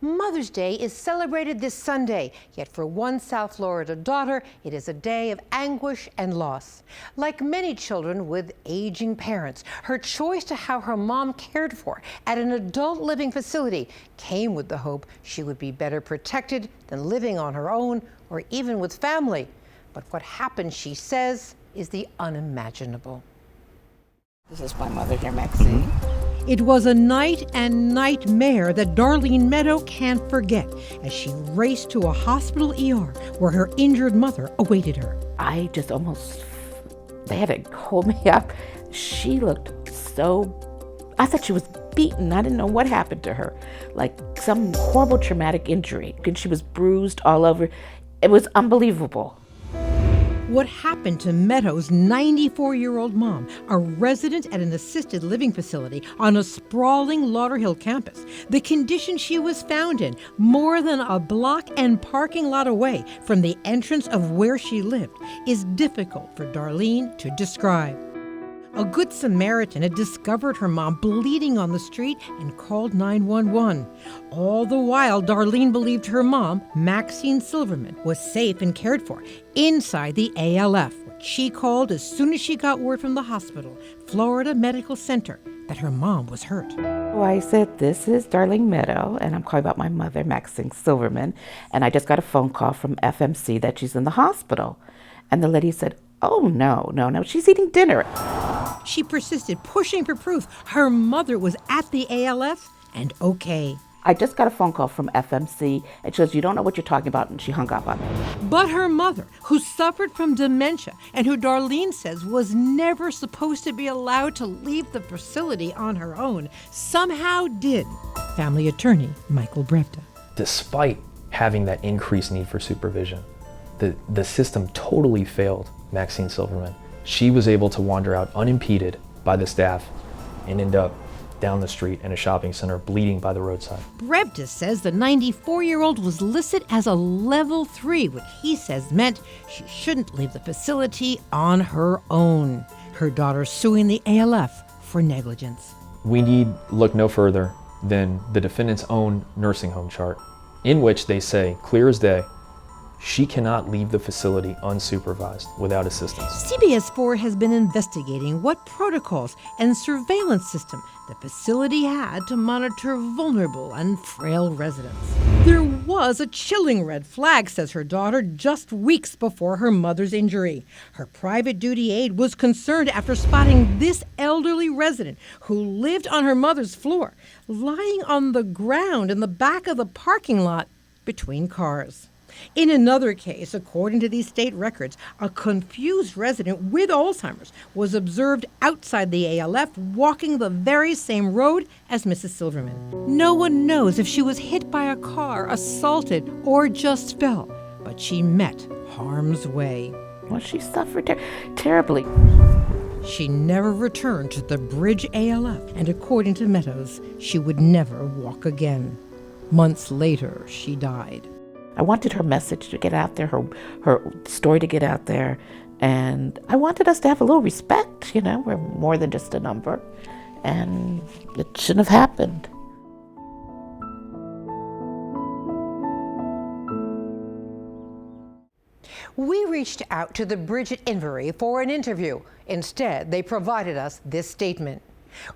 Mother's Day is celebrated this Sunday, yet for one South Florida daughter, it is a day of anguish and loss. Like many children with aging parents, her choice to have her mom cared for at an adult living facility came with the hope she would be better protected than living on her own or even with family. But what happened, she says, is the unimaginable. This is my mother here, Maxine. It was a night and nightmare that Darlene Meadow can't forget as she raced to a hospital ER where her injured mother awaited her. I just almost, they had to hold me up. She looked so, I thought she was beaten. I didn't know what happened to her. Like some horrible traumatic injury. And she was bruised all over. It was unbelievable. What happened to Meadow's 94-year-old mom, a resident at an assisted living facility on a sprawling Lauderhill campus? The condition she was found in, more than a block and parking lot away from the entrance of where she lived, is difficult for Darlene to describe. A good Samaritan had discovered her mom bleeding on the street and called 911. All the while, Darlene believed her mom, Maxine Silverman, was safe and cared for inside the ALF, which she called as soon as she got word from the hospital, Florida Medical Center, that her mom was hurt. So I said, this is Darlene Meadow, and I'm calling about my mother, Maxine Silverman, and I just got a phone call from FMC that she's in the hospital. And the lady said, oh, no, she's eating dinner. She persisted, pushing for proof her mother was at the ALF and okay. I just got a phone call from FMC, and she goes, you don't know what you're talking about, and she hung up on me. But her mother, who suffered from dementia and who Darlene says was never supposed to be allowed to leave the facility on her own, somehow did. Family attorney Michael Brevda. Despite having that increased need for supervision, the system totally failed Maxine Silverman. She was able to wander out unimpeded by the staff and end up down the street in a shopping center bleeding by the roadside. Brevda says the 94-year-old was listed as a level 3, which he says meant she shouldn't leave the facility on her own. Her daughter suing the ALF for negligence. We need look no further than the defendant's own nursing home chart, in which they say, clear as day, she cannot leave the facility unsupervised without assistance. CBS 4 has been investigating what protocols and surveillance system the facility had to monitor vulnerable and frail residents. There was a chilling red flag, says her daughter, just weeks before her mother's injury. Her private duty aide was concerned after spotting this elderly resident who lived on her mother's floor, lying on the ground in the back of the parking lot between cars. In another case, according to these state records, a confused resident with Alzheimer's was observed outside the ALF walking the very same road as Mrs. Silverman. No one knows if she was hit by a car, assaulted, or just fell, but she met harm's way. Well, she suffered terribly. She never returned to the Bridge ALF, and according to Meadows, she would never walk again. Months later, she died. I wanted her message to get out there, her story to get out there, and I wanted us to have a little respect, we're more than just a number, and it shouldn't have happened. We reached out to the Bridget Invery for an interview. Instead, they provided us this statement.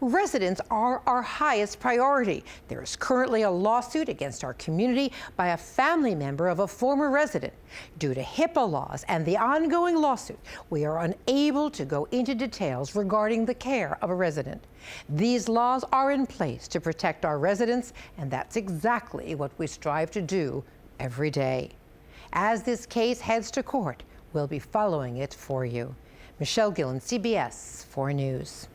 Residents are our highest priority. There is currently a lawsuit against our community by a family member of a former resident. Due to HIPAA laws and the ongoing lawsuit, we are unable to go into details regarding the care of a resident. These laws are in place to protect our residents, and that's exactly what we strive to do every day. As this case heads to court, we'll be following it for you. Michele Gillen, CBS 4 News.